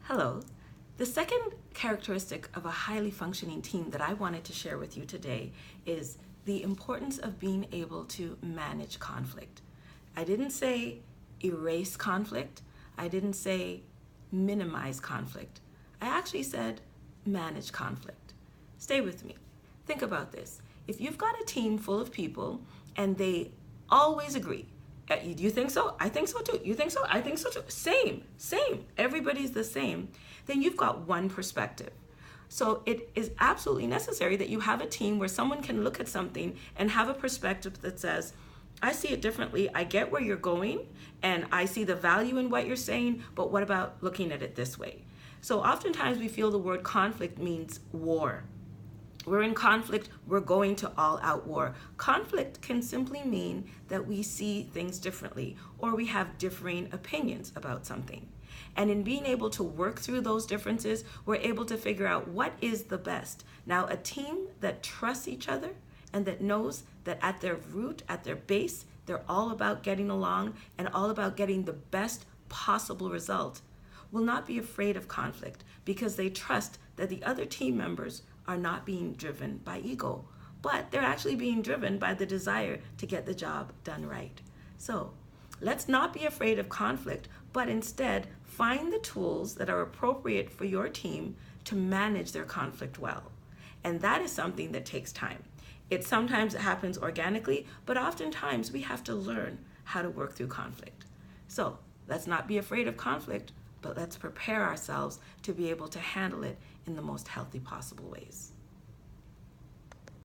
Hello. The second characteristic of a highly functioning team that I wanted to share with you today is the importance of being able to manage conflict. I didn't say erase conflict. I didn't say minimize conflict. I actually said manage conflict. Stay with me. Think about this. If you've got a team full of people and they always agree, do you think so? I think so too. You think so? I think so too. Same. Everybody's the same. Then you've got one perspective. So it is absolutely necessary that you have a team where someone can look at something and have a perspective that says, I see it differently. I get where you're going and I see the value in what you're saying, but what about looking at it this way? So oftentimes we feel the word conflict means war. We're in conflict, we're going to all out war. Conflict can simply mean that we see things differently or we have differing opinions about something. And in being able to work through those differences, we're able to figure out what is the best. Now, a team that trusts each other and that knows that at their root, at their base, they're all about getting along and all about getting the best possible result will not be afraid of conflict because they trust that the other team members are not being driven by ego, but they're actually being driven by the desire to get the job done right. So let's not be afraid of conflict, but instead find the tools that are appropriate for your team to manage their conflict well. And that is something that takes time. It sometimes happens organically, but oftentimes we have to learn how to work through conflict. So let's not be afraid of conflict, but let's prepare ourselves to be able to handle it in the most healthy possible ways.